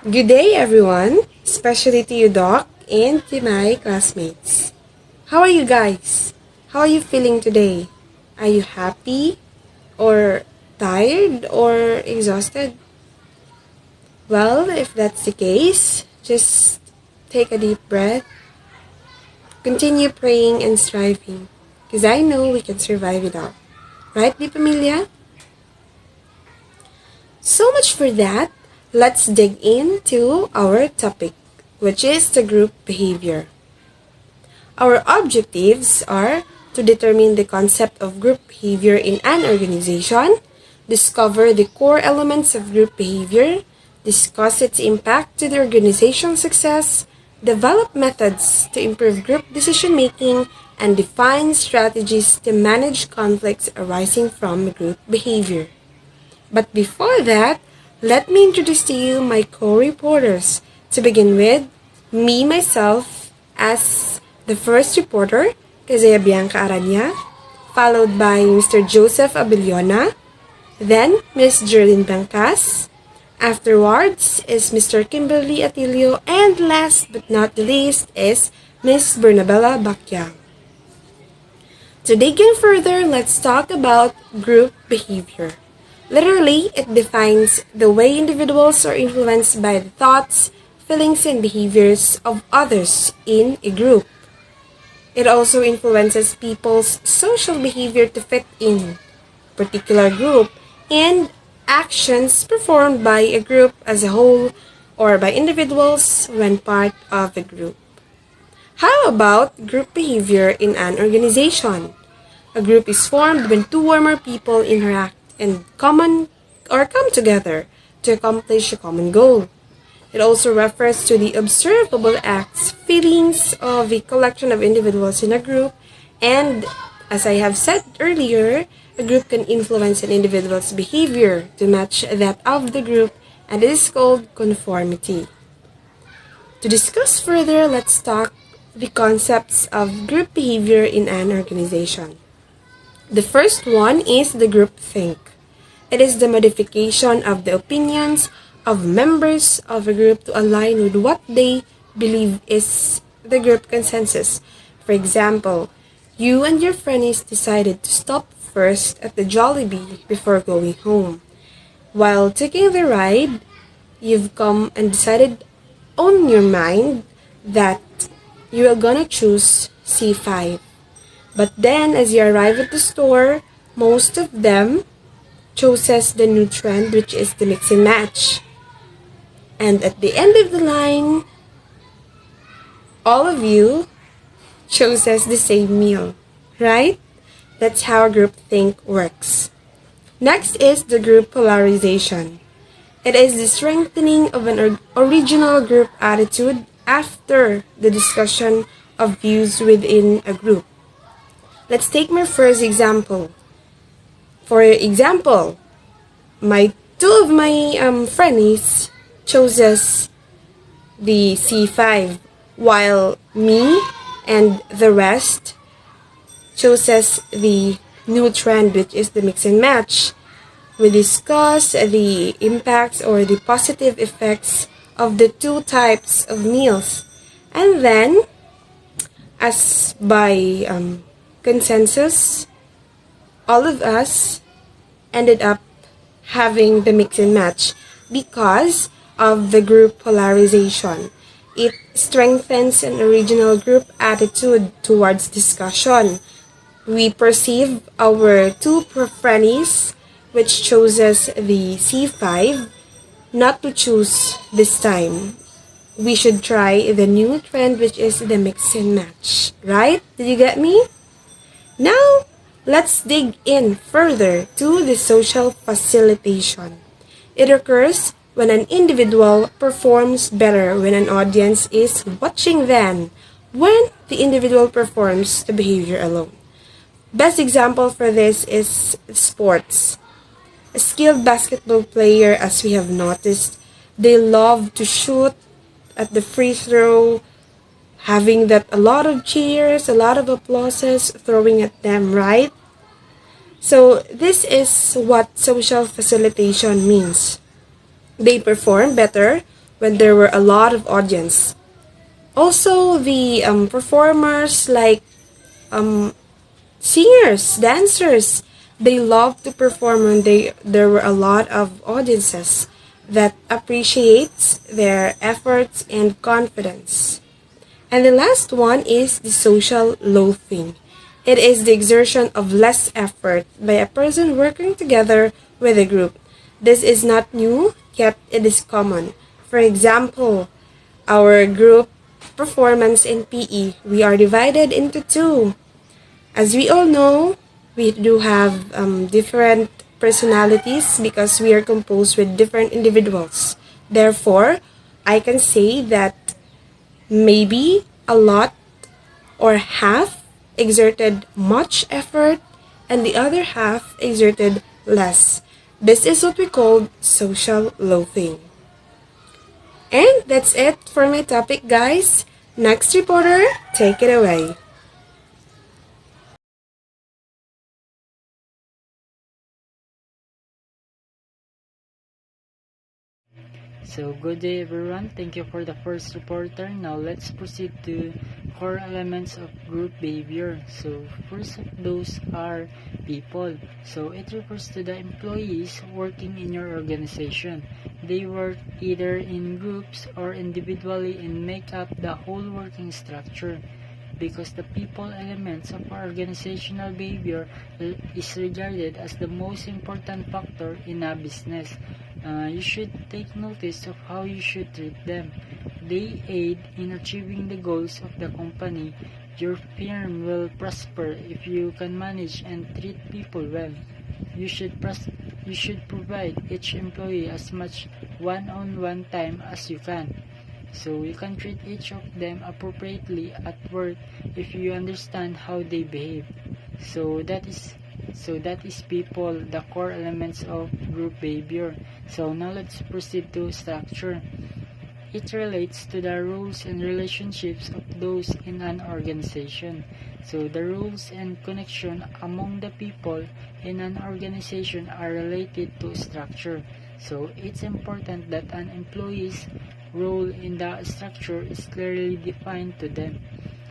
Good day, everyone, especially to you, Doc, and to my classmates. How are you guys? How are you feeling today? Are you happy, or tired, or exhausted? Well, if that's the case, just take a deep breath, continue praying and striving, because I know we can survive it all. Right, Di Pamilya? So much for that. Let's dig into our topic, which is the group behavior. Our objectives are to determine the concept of group behavior in an organization, discover the core elements of group behavior, discuss its impact to the organization's success, develop methods to improve group decision making, and define strategies to manage conflicts arising from group behavior. But before that, let me introduce to you my co-reporters. To begin with, me myself as the first reporter, Kazaya Bianca Aranya, followed by Mr. Joseph Abiliona, then Ms. Jerlyn Bancas. Afterwards is Mr. Kimberly Atilio, and last but not the least is Ms. Bernabella Bakyang. To dig in further, let's talk about group behavior. Literally, it defines the way individuals are influenced by the thoughts, feelings, and behaviors of others in a group. It also influences people's social behavior to fit in a particular group and actions performed by a group as a whole or by individuals when part of a group. How about group behavior in an organization? A group is formed when two or more people interact and come together to accomplish a common goal. It also refers to the observable acts, feelings of a collection of individuals in a group, and as I have said earlier, a group can influence an individual's behavior to match that of the group, and it is called conformity. To discuss further, let's talk the concepts of group behavior in an organization. The first one is the groupthink. It is the modification of the opinions of members of a group to align with what they believe is the group consensus. For example, you and your friends decided to stop first at the Jollibee before going home. While taking the ride, you've come and decided on your mind that you are gonna choose C5. But then, as you arrive at the store, most of them chooses the new trend, which is the mix and match. And at the end of the line, all of you chooses the same meal, right? That's how groupthink works. Next is the group polarization. It is the strengthening of an original group attitude after the discussion of views within a group. Let's take my first example. For example, two of my friends chooses the C5, while me and the rest chooses the new trend, which is the mix and match. We discuss the impacts or the positive effects of the two types of meals, and then, as by consensus, all of us ended up having the mix and match because of the group polarization. It strengthens an original group attitude towards discussion. We perceive our two friends, which chooses the C5, not to choose this time. We should try the new trend, which is the mix and match. Right? Did you get me? Now, let's dig in further to the social facilitation. It occurs when an individual performs better when an audience is watching than when the individual performs the behavior alone. Best example for this is sports. A skilled basketball player, as we have noticed, they love to shoot at the free throw, having that a lot of cheers, a lot of applauses throwing at them, right? So this is what social facilitation means. They perform better when there were a lot of audience. Also, the performers like um, singers, dancers, they love to perform when there were a lot of audiences that appreciates their efforts and confidence. And the last one is the social loafing. It is the exertion of less effort by a person working together with a group. This is not new, yet it is common. For example, our group performance in PE, we are divided into two. As we all know, we do have different personalities because we are composed with different individuals. Therefore, I can say that maybe a lot or half exerted much effort and the other half exerted less. This is what we call social loafing. And that's it for my topic, guys. Next reporter, take it away. So good day everyone, thank you for the first reporter. Now let's proceed to core elements of group behavior. So first of those are people. So it refers to the employees working in your organization. They work either in groups or individually and make up the whole working structure. Because the people elements of our organizational behavior is regarded as the most important factor in a business. You should take notice of how you should treat them. They aid in achieving the goals of the company. Your firm will prosper if you can manage and treat people well. You should provide each employee as much one-on-one time as you can. So you can treat each of them appropriately at work if you understand how they behave. So that is people, the core elements of group behavior. So now let's proceed to structure. It relates to the roles and relationships of those in an organization. So the roles and connection among the people in an organization are related to structure. So it's important that an employee's role in the structure is clearly defined to them.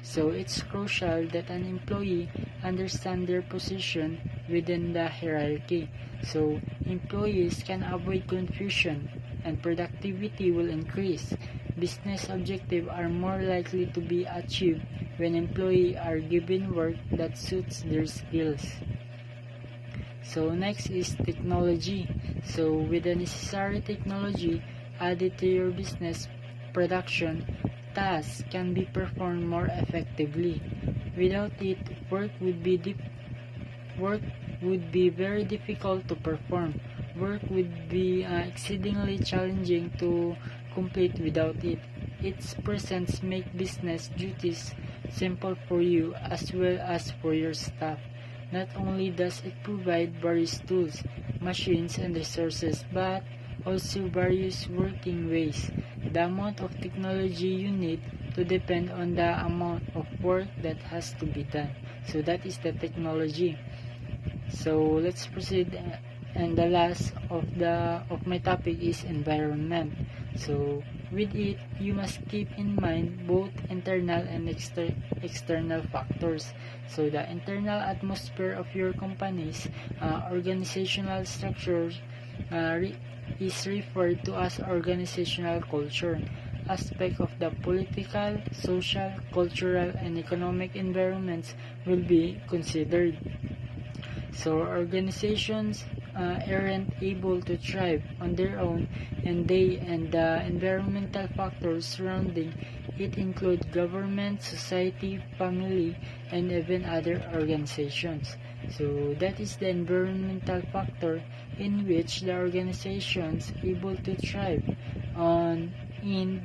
So it's crucial that an employee understand their position within the hierarchy. So employees can avoid confusion and productivity will increase. Business objectives are more likely to be achieved when employees are given work that suits their skills. So next is technology. So with the necessary technology added to your business production, tasks can be performed more effectively. Without it, work would be very difficult to perform. Work would be exceedingly challenging to complete without it. Its presence makes business duties simple for you as well as for your staff. Not only does it provide various tools, machines, and resources, but also various working ways. The amount of technology you need to depend on the amount of work that has to be done. So that is the technology. So let's proceed, and the last of my topic is environment. So with it, you must keep in mind both internal and external factors. So the internal atmosphere of your company's organizational structure is referred to as organizational culture. Aspect of the political, social, cultural, and economic environments will be considered. So organizations aren't able to thrive on their own, and the environmental factors surrounding it include government, society, family, and even other organizations. So that is the environmental factor in which the organizations able to thrive on in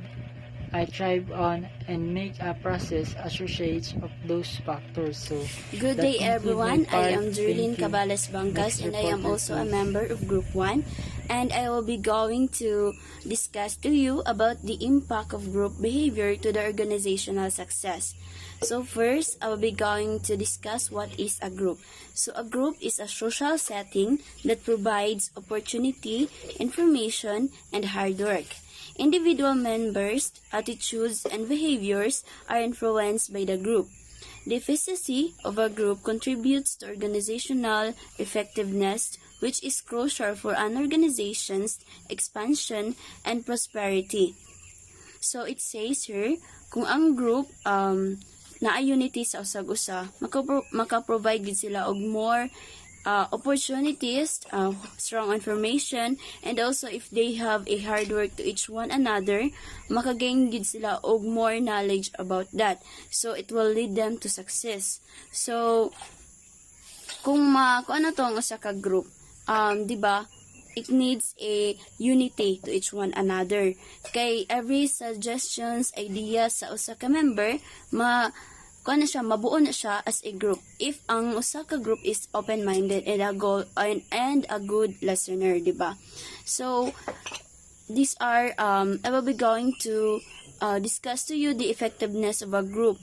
I thrive on and make a process associates of those factors. So Good that day concludes my everyone, I part. am Jerlyn Thank you. Cabales Bancas Next and I am reporter, also a please. member of Group 1 and I will be going to discuss to you about the impact of group behavior to the organizational success. So first, I will be going to discuss what is a group. So a group is a social setting that provides opportunity, information, and hard work. Individual members' attitudes and behaviors are influenced by the group. The efficiency of a group contributes to organizational effectiveness, which is crucial for an organization's expansion and prosperity. So it says here, kung ang group naa unity sa usag-usa, maka-provide gid sila og more opportunities, strong information, and also if they have a hard work to each one another, makagain gid sila og more knowledge about that. So it will lead them to success. So kung ano tong usa ka group, di ba? It needs a unity to each one another. Kay every suggestions, ideas sa usa ka member, mabuo na siya as a group. If ang usa ka group is open-minded and a good listener, di ba? So, these are, I will be going to discuss to you the effectiveness of a group,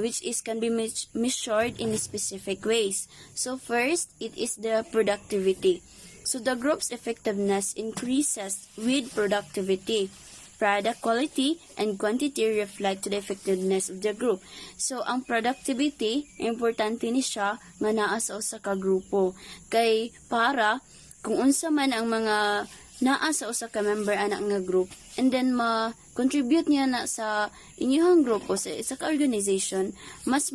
which can be measured in specific ways. So, first, it is the productivity. So, the group's effectiveness increases with productivity. Product quality and quantity reflect to the effectiveness of the group. So, ang productivity, importante ni siya nga naa sa usa ka grupo. Kay para, kung unsa man ang mga naa sa usa ka member anak nga group, and then ma-contribute niya na sa inyong grupo, sa isa ka organization, mas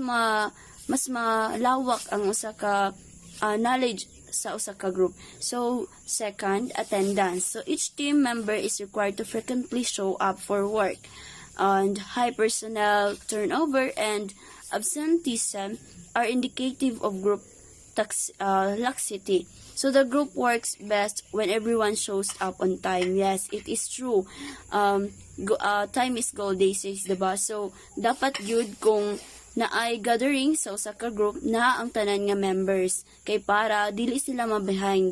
malawak ang usa ka knowledge sa usa ka group. So, second, attendance. So, each team member is required to frequently show up for work. And high personnel turnover and absenteeism are indicative of group laxity. So, the group works best when everyone shows up on time. Yes, it is true. Time is gold, they say, diba? So, dapat yun kung na ay gathering sa usa ka group na ang tanan nga members kay para dili sila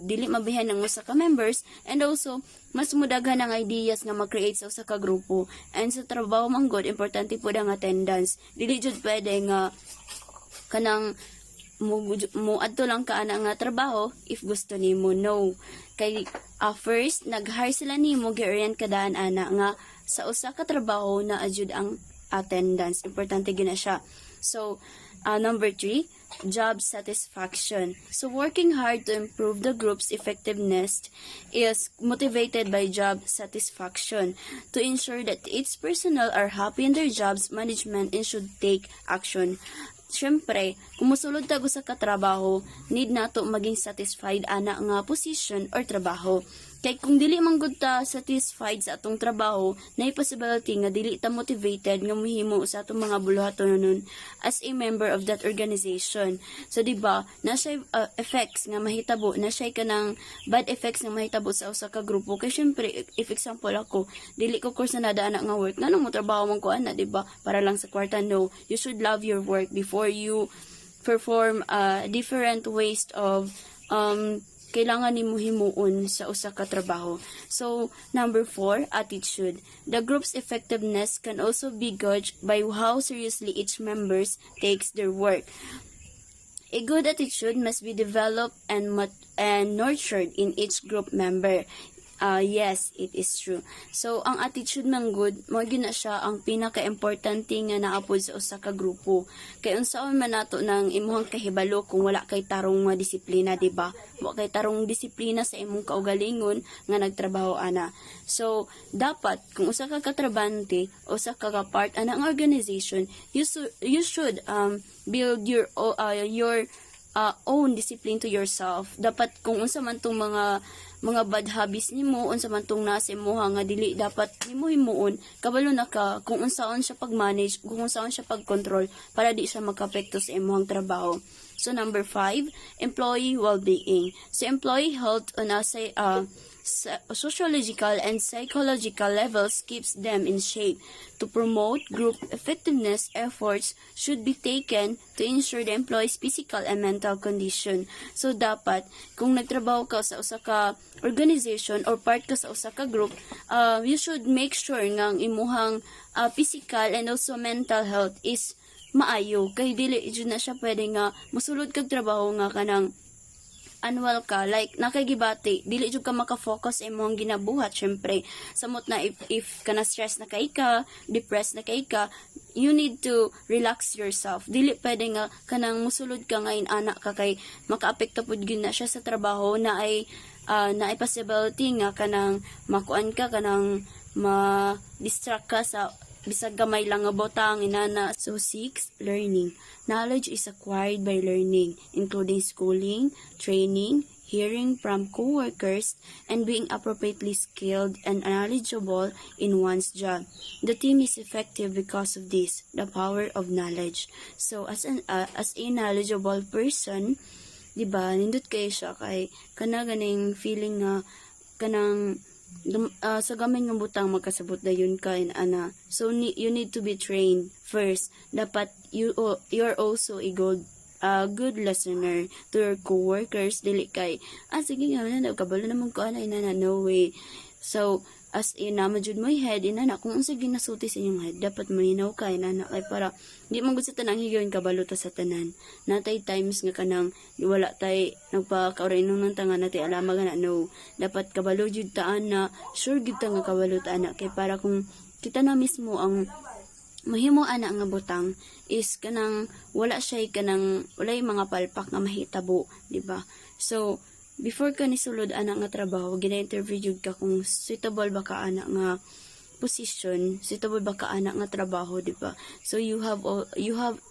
dili mabihan ang usa ka members, and also mas mudaghan ang ideas nga mag-create sa usa ka grupo. And sa trabaho man god, importante pud ang attendance. Dili jud pwede nga kanang mo adto lang ka ana nga trabaho if gusto nimo. No, kay first nag-hire sila nimo, gi-orient ka daan ana nga sa usa ka trabaho na adjud ang attendance. Importante gina siya. So, number 3, job satisfaction. So, working hard to improve the group's effectiveness is motivated by job satisfaction. To ensure that its personnel are happy in their jobs, management should take action. Siyempre, kung musulod tago sa katrabaho, need nato maging satisfied ana nga position or trabaho. Kay kung dili man gud ta satisfied sa atong trabaho, na possibility nga dili ta motivated nga mohimo sa atong mga buluhaton as a member of that organization. So diba, na siya effects nga mahitabo, na siya kanang bad effects nga mahitabo sa usa ka grupo. Kay syempre, if example ako, dili ko course na nadaan nga work, nganong mo trabaho man ko ana, diba? Para lang sa kwarta. No, you should love your work before you perform different ways of kailangan nimo himuon sa usa ka trabaho. So, number 4, attitude. The group's effectiveness can also be gauged by how seriously each member takes their work. A good attitude must be developed and nurtured in each group member. Yes, it is true. So, ang attitude man good, mo na siya ang pinaka-importante nga naapod sa usa ka grupo. Kay unsaon man nato nang imuhang kahibalo kung wala kay tarong nga disiplina, diba? Wala kay tarong disiplina sa imong kaugalingon nga nagtrabaho ana. So, dapat kung usa ka katrabante, usa ka part ana ang organization, you should build your own discipline to yourself. Dapat kung unsa man tong mga bad habits nimo, unsa man tong nasa imuha nga dili dapat nimo himuon, kabalo na ka kung unsaon siya pag-manage, kung unsaon siya pag-control para di siya magka-apekto sa imong trabaho. So number 5, employee well-being. So employee health on sociological and psychological levels keeps them in shape. To promote group effectiveness, efforts should be taken to ensure the employee's physical and mental condition. So dapat kung nagtrabaho ka sa usa ka organization or part ka sa usa ka group, you should make sure nga ang imuhang physical and also mental health is maayo. Kay dili jud na siya pwede nga musulod kag trabaho nga kanang unwell ka, like nakagibati, dili jud ka maka-focus sa imong ginabuhat. Syempre samot na if kana stress na kay ka, depressed na kay ka, you need to relax yourself. Dili pwede nga kanang musulod ka ngayon anak ka kay makaapekto pud gyud na siya sa trabaho na ay possibility nga kanang makuan ka, kanang ma-distract ka sa bisag gamay lang nga botang inana. So 6, learning. Knowledge is acquired by learning, including schooling, training, hearing from co-workers, and being appropriately skilled and knowledgeable in one's job. The team is effective because of this, the power of knowledge. So as a knowledgeable person, di ba, nindot kayo siya kay kana ganing feeling nga kanang sa gamay nga butang magkasabot dayon ka ana. So you need to be trained first. Dapat you're also a good listener to your co-workers. Dili kay sige nga na kabalo naman ko ana ina, no way. So as inama jud mo head inana, kung unsa ginasuti sa inyong head dapat malinaw ka inana kay para di man gud sa tanang higayon kabalo ta sa tanan. Natay times nga kanang wala tay nagpakaurinong ng tanga natay alama nga na, no, dapat kabalo jud ta ana, sure jud ta nga kabalo ta ana kay para kung kita na mismo ang mahimo ana nga butang is kanang wala siya kanang walay mga palpak nga mahitabo, di ba? So before ka nisulod ana nga trabaho, gina-interview jud ka kung suitable ba ka ana nga position, suitable ba ka ana nga trabaho, di ba? So you have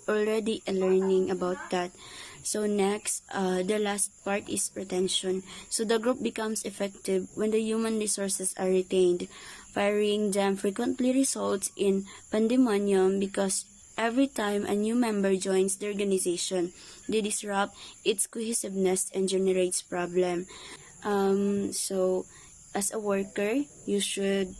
already a learning about that. So next, the last part is retention. So the group becomes effective when the human resources are retained. Firing them frequently results in pandemonium because every time a new member joins the organization, they disrupt its cohesiveness and generates problem. So as a worker, you should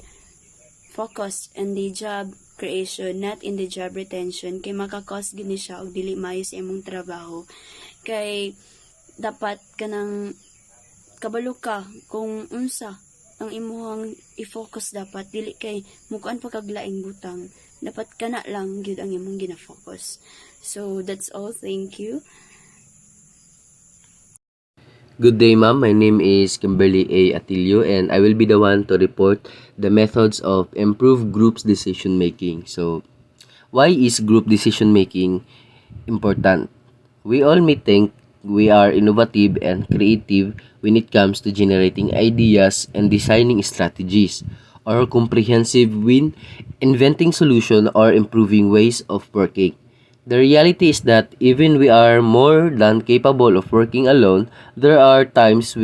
focus on the job creation, not in the job retention, kay makakos gini siya og dili maayo sa imong trabaho. Kay dapat kanang kabalo ka kung unsa ang imong i-focus, dapat dili kay mukuan pa kaglaing butang, dapat kana lang gyud ang imong gina-focus. So that's all, thank you. Good day, ma'am. My name is Kimberly A. Atilio, and I will be the one to report the methods of improved groups decision making. So, why is group decision making important? We all may think we are innovative and creative when it comes to generating ideas and designing strategies, or comprehensive when inventing solutions or improving ways of working. The reality is that even we are more than capable of working alone, there are times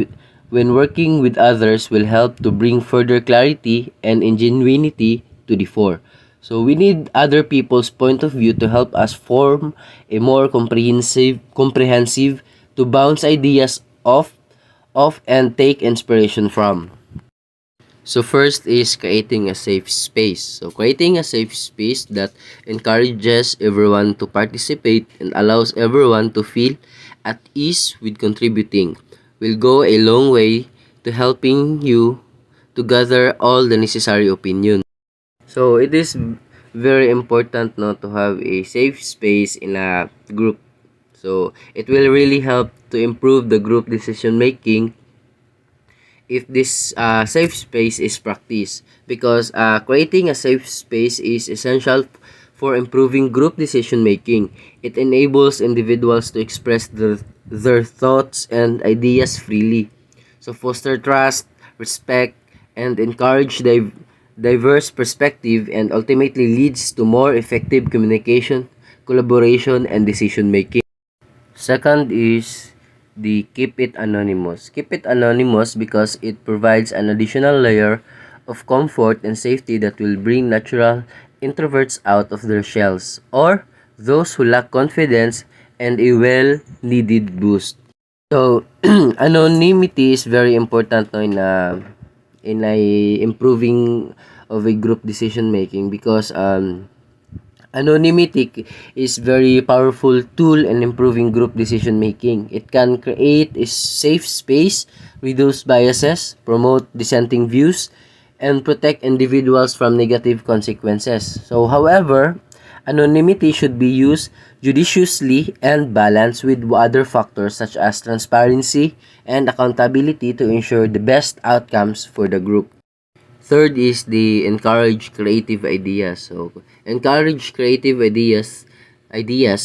when working with others will help to bring further clarity and ingenuity to the fore. So we need other people's point of view to help us form a more comprehensive to bounce ideas off and take inspiration from. So first is creating a safe space. So creating a safe space that encourages everyone to participate and allows everyone to feel at ease with contributing will go a long way to helping you to gather all the necessary opinion. So it is very important to have a safe space in a group. So it will really help to improve the group decision making if this safe space is practiced, because creating a safe space is essential for improving group decision making. It enables individuals to express their thoughts and ideas freely, so foster trust, respect, and encourage diverse perspective, and ultimately leads to more effective communication, collaboration, and decision making. Second is the keep it anonymous. Keep it anonymous because it provides an additional layer of comfort and safety that will bring natural introverts out of their shells, or those who lack confidence and a well-needed boost. So, anonymity is very important in a improving of a group decision making, because anonymity is very powerful tool in improving group decision making. It can create a safe space, reduce biases, promote dissenting views, and protect individuals from negative consequences. So, however, Anonymity should be used judiciously and balanced with other factors such as transparency and accountability to ensure the best outcomes for the group. Third is the encourage creative ideas. So, encourage creative ideas,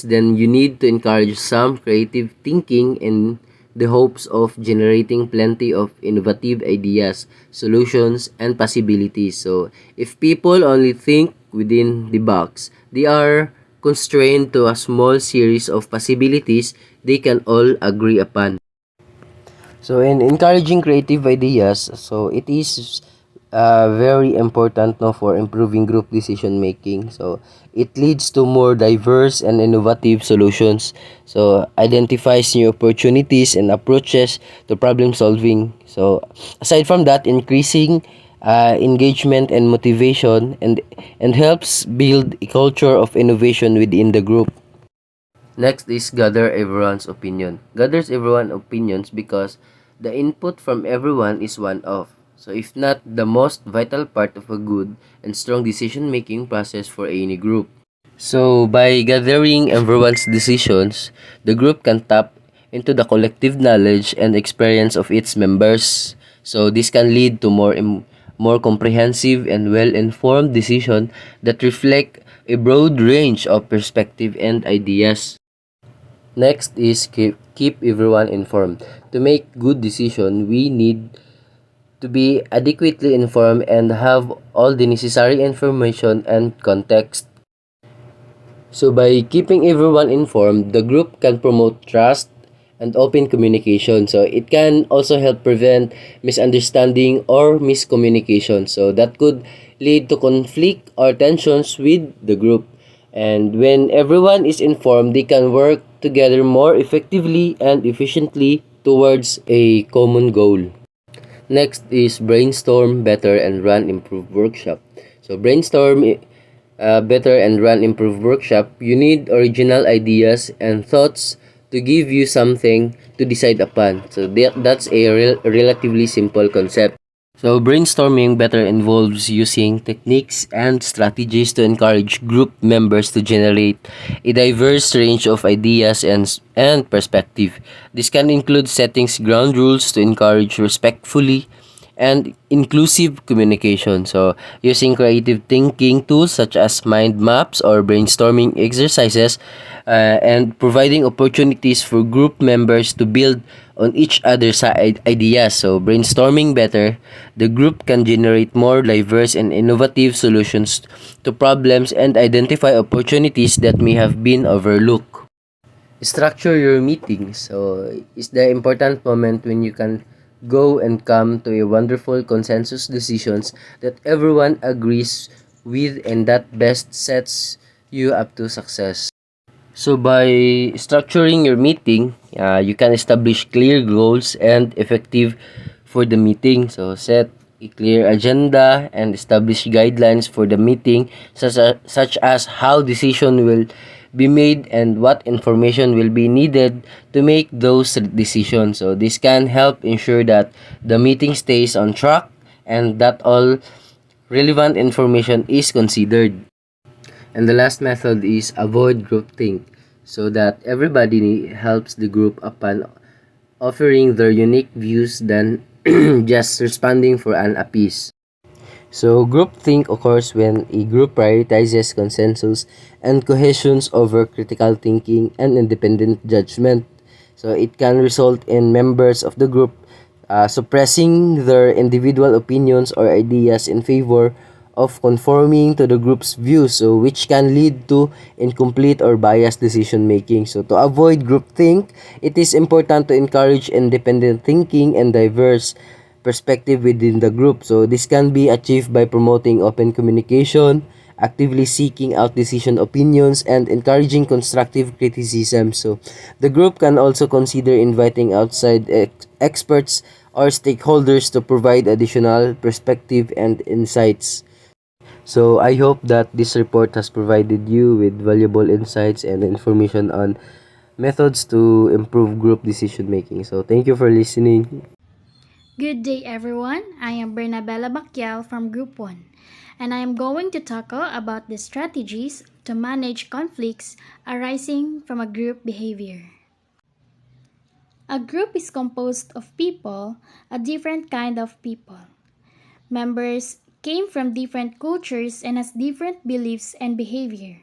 then you need to encourage some creative thinking in the hopes of generating plenty of innovative ideas, solutions, and possibilities. So, if people only think within the box, they are constrained to a small series of possibilities they can all agree upon. So in encouraging creative ideas, so it is very important no for improving group decision making. So it leads to more diverse and innovative solutions. So identifies new opportunities and approaches to problem solving. So aside from that, increasing engagement and motivation and helps build a culture of innovation within the group. Next is gather everyone's opinion. Gathers everyone's opinions because the input from everyone is one of. So if not the most vital part of a good and strong decision-making process for any group. So by gathering everyone's decisions, the group can tap into the collective knowledge and experience of its members. So this can lead to more comprehensive and well-informed decision that reflect a broad range of perspective and ideas. Next is keep everyone informed. To make good decision, we need to be adequately informed and have all the necessary information and context. So by keeping everyone informed, the group can promote trust and open communication. So it can also help prevent misunderstanding or miscommunication. So that could lead to conflict or tensions with the group. And when everyone is informed, they can work together more effectively and efficiently towards a common goal. Next is brainstorm better and run improve workshop. So brainstorm better and run improve workshop. You need original ideas and thoughts to give you something to decide upon. So that's a relatively simple concept. So brainstorming better involves using techniques and strategies to encourage group members to generate a diverse range of ideas and perspective. This can include setting ground rules to encourage respectfully and inclusive communication. So using creative thinking tools such as mind maps or brainstorming exercises and providing opportunities for group members to build on each other's ideas. So brainstorming better, the group can generate more diverse and innovative solutions to problems and identify opportunities that may have been overlooked. Structure your meetings. So it's the important moment when you can go and come to a wonderful consensus decisions that everyone agrees with and that best sets you up to success. So by structuring your meeting, you can establish clear goals and effective for the meeting. So set a clear agenda and establish guidelines for the meeting such as how decision will be made and what information will be needed to make those decisions. So this can help ensure that the meeting stays on track and that all relevant information is considered. And the last method is avoid groupthink so that everybody helps the group upon offering their unique views than just responding for an appease. So groupthink occurs when a group prioritizes consensus and cohesions over critical thinking and independent judgment. So it can result in members of the group suppressing their individual opinions or ideas in favor of conforming to the group's views, so which can lead to incomplete or biased decision making. So to avoid groupthink, it is important to encourage independent thinking and diverse perspective within the group. So this can be achieved by promoting open communication, actively seeking out decision opinions, and encouraging constructive criticism. So the group can also consider inviting outside experts or stakeholders to provide additional perspective and insights. So I hope that this report has provided you with valuable insights and information on methods to improve group decision making. So thank you for listening. Good day, everyone. I am Bernabella Bakyal from Group 1. and I am going to talk about the strategies to manage conflicts arising from a group behavior. A group is composed of people, a different kind of people. Members came from different cultures and has different beliefs and behavior.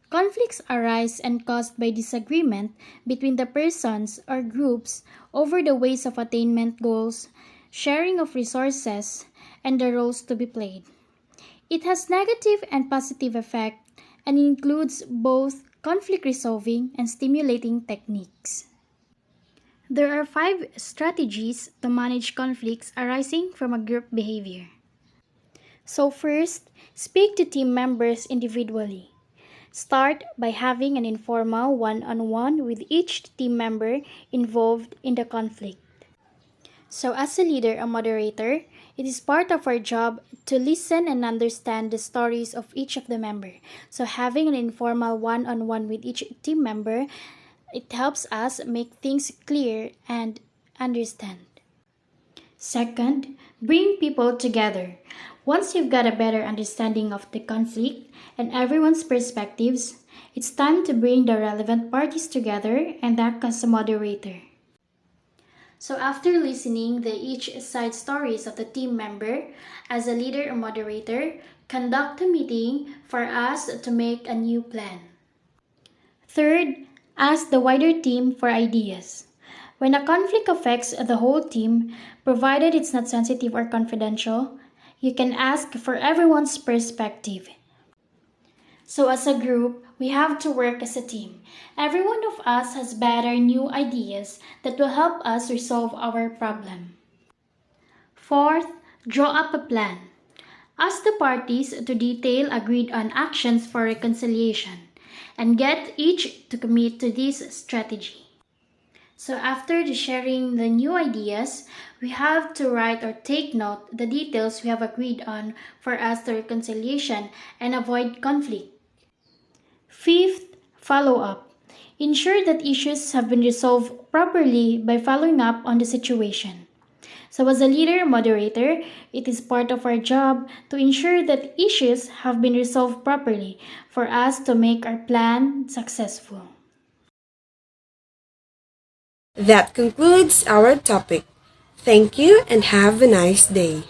Conflicts arise and caused by disagreement between the persons or groups over the ways of attainment goals, sharing of resources, and the roles to be played. It has negative and positive effect and includes both conflict resolving and stimulating techniques. There are 5 strategies to manage conflicts arising from a group behavior. So first, speak to team members individually. Start by having an informal one-on-one with each team member involved in the conflict. So as a leader or moderator, it is part of our job to listen and understand the stories of each of the member. So having an informal one-on-one with each team member, it helps us make things clear and understand. Second, bring people together. Once you've got a better understanding of the conflict and everyone's perspectives, it's time to bring the relevant parties together and act as a moderator. So after listening the each side stories of the team member, as a leader or moderator, conduct a meeting for us to make a new plan. Third, ask the wider team for ideas. When a conflict affects the whole team, provided it's not sensitive or confidential, you can ask for everyone's perspective. So as a group, we have to work as a team. Every one of us has better new ideas that will help us resolve our problem. Fourth, draw up a plan. Ask the parties to detail agreed on actions for reconciliation and get each to commit to this strategy. So after sharing the new ideas, we have to write or take note the details we have agreed on for us the reconciliation and avoid conflict. Fifth, follow up. Ensure that issues have been resolved properly by following up on the situation. So as a leader or moderator, it is part of our job to ensure that issues have been resolved properly for us to make our plan successful. That concludes our topic. Thank you and have a nice day.